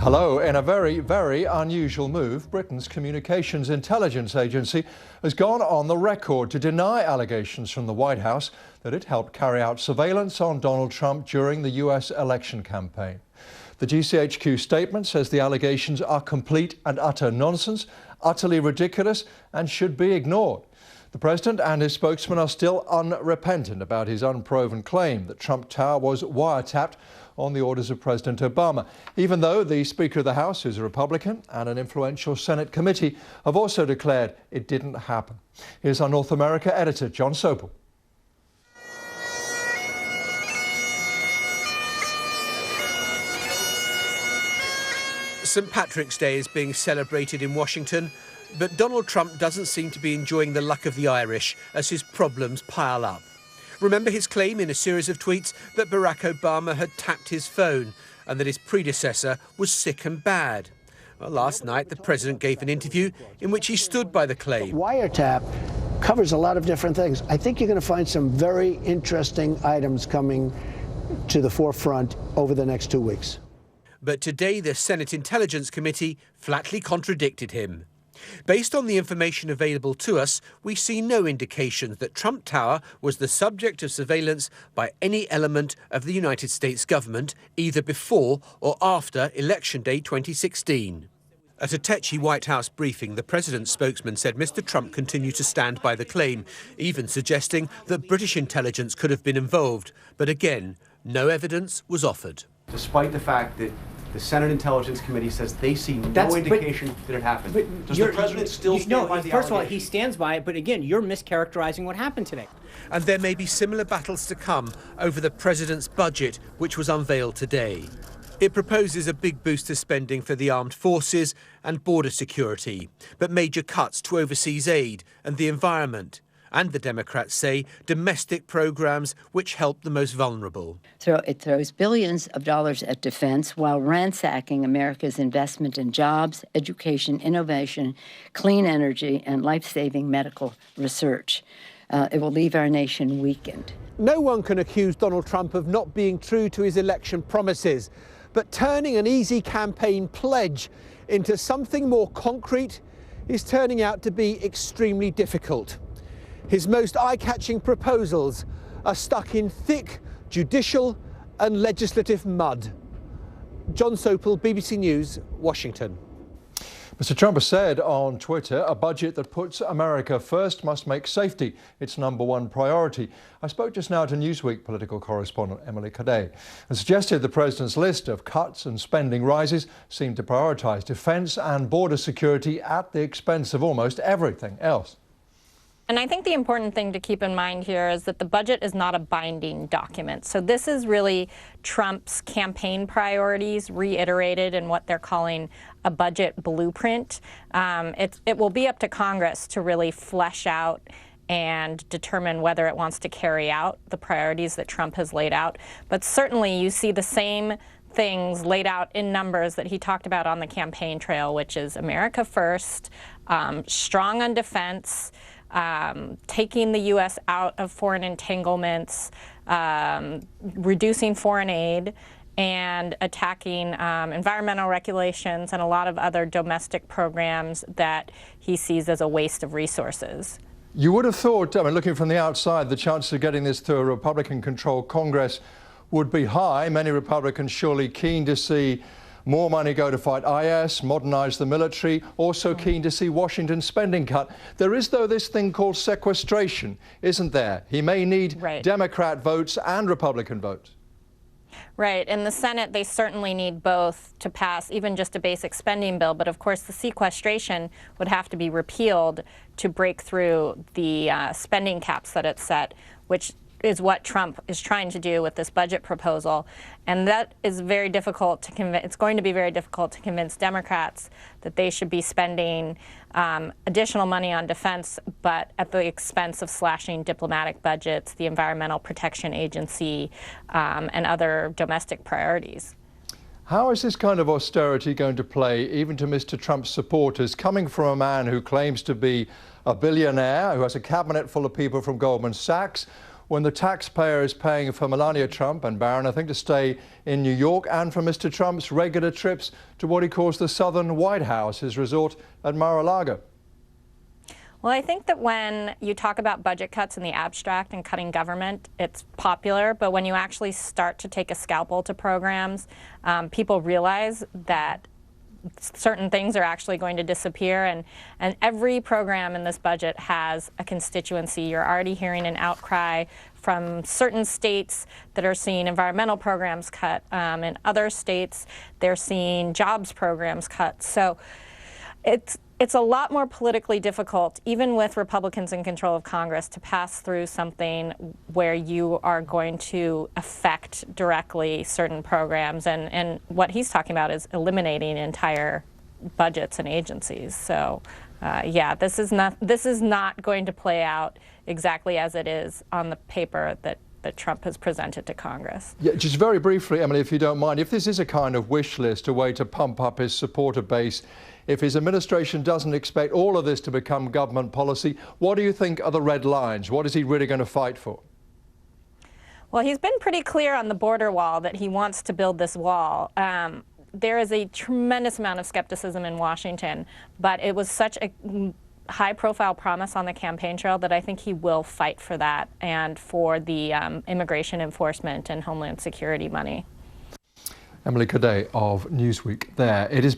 Hello. In a very, very unusual move, Britain's Communications Intelligence Agency has gone on the record to deny allegations from the White House that it helped carry out surveillance on Donald Trump during the US election campaign. The GCHQ statement says the allegations are complete and utter nonsense, utterly ridiculous, and should be ignored. The president and his spokesman are still unrepentant about his unproven claim that Trump Tower was wiretapped on the orders of President Obama, even though the Speaker of the House, who's a Republican, and an influential Senate committee have also declared it didn't happen. Here's our North America editor, John Sopel. St. Patrick's Day is being celebrated in Washington, but Donald Trump doesn't seem to be enjoying the luck of the Irish as his problems pile up. Remember his claim in a series of tweets that Barack Obama had tapped his phone and that his predecessor was sick and bad. Well, last night, the president gave an interview in which he stood by the claim. Wiretap covers a lot of different things. I think you're going to find some very interesting items coming to the forefront over the next 2 weeks. But today, the Senate Intelligence Committee flatly contradicted him. Based on the information available to us, we see no indications that Trump Tower was the subject of surveillance by any element of the United States government, either before or after Election Day 2016. At a tetchy White House briefing, the president's spokesman said Mr. Trump continued to stand by the claim, even suggesting that British intelligence could have been involved. But again, no evidence was offered. Despite the fact that the Senate Intelligence Committee says they see no indication that it happened. Does the president still stand by the First of all, he stands by it, but again, you're mischaracterizing what happened today. And there may be similar battles to come over the president's budget, which was unveiled today. It proposes a big boost to spending for the armed forces and border security, but major cuts to overseas aid and the environment. And the Democrats say domestic programs which help the most vulnerable. It throws billions of dollars at defense while ransacking America's investment in jobs, education, innovation, clean energy, and life-saving medical research. It will leave our nation weakened. No one can accuse Donald Trump of not being true to his election promises, but turning an easy campaign pledge into something more concrete is turning out to be extremely difficult. His most eye-catching proposals are stuck in thick judicial and legislative mud. John Sopel, BBC News, Washington. Mr. Trump has said on Twitter, a budget that puts America first must make safety its #1 priority. I spoke just now to Newsweek political correspondent Emily Cadet and suggested the president's list of cuts and spending rises seemed to prioritise defence and border security at the expense of almost everything else. And I think the important thing to keep in mind here is that the budget is not a binding document. So this is really Trump's campaign priorities reiterated in what they're calling a budget blueprint. It will be up to Congress to really flesh out and determine whether it wants to carry out the priorities that Trump has laid out. But certainly you see the same things laid out in numbers that he talked about on the campaign trail, which is America first, strong on defense, taking the U.S. out of foreign entanglements, reducing foreign aid, and attacking environmental regulations and a lot of other domestic programs that he sees as a waste of resources. You would have thought, looking from the outside, the chances of getting this through a Republican-controlled Congress would be high. Many Republicans surely keen to see more money go to fight IS, modernise the military, also keen to see Washington's spending cut. There is, though, this thing called sequestration, isn't there? He may need Democrat votes and Republican votes. Right. In the Senate, they certainly need both to pass even just a basic spending bill. But of course, the sequestration would have to be repealed to break through the spending caps that it set, which is what Trump is trying to do with this budget proposal. And that is very difficult to convince. It's going to be very difficult to convince Democrats that they should be spending additional money on defense, but at the expense of slashing diplomatic budgets, the Environmental Protection Agency, and other domestic priorities. How is this kind of austerity going to play even to Mr. Trump's supporters, coming from a man who claims to be a billionaire, who has a cabinet full of people from Goldman Sachs, when the taxpayer is paying for Melania Trump and Barron, I think, to stay in New York, and for Mr. Trump's regular trips to what he calls the Southern White House, his resort at Mar-a-Lago? Well, I think that when you talk about budget cuts in the abstract and cutting government, it's popular. But when you actually start to take a scalpel to programs, people realize that certain things are actually going to disappear. And every program in this budget has a constituency. You're already hearing an outcry from certain states that are seeing environmental programs cut. In other states, they're seeing jobs programs cut. So it's a lot more politically difficult, even with Republicans in control of Congress, to pass through something where you are going to affect directly certain programs. And what he's talking about is eliminating entire budgets and agencies. So, yeah, this is not going to play out exactly as it is on the paper that Trump has presented to Congress. Yeah, just very briefly, Emily, if you don't mind, if this is a kind of wish list, a way to pump up his supporter base, if his administration doesn't expect all of this to become government policy, what do you think are the red lines? What is he really going to fight for? Well, he's been pretty clear on the border wall that he wants to build this wall. There is a tremendous amount of skepticism in Washington, but it was such a high-profile promise on the campaign trail that I think he will fight for that and for the immigration enforcement and Homeland Security money. Emily Cadet of Newsweek there. It is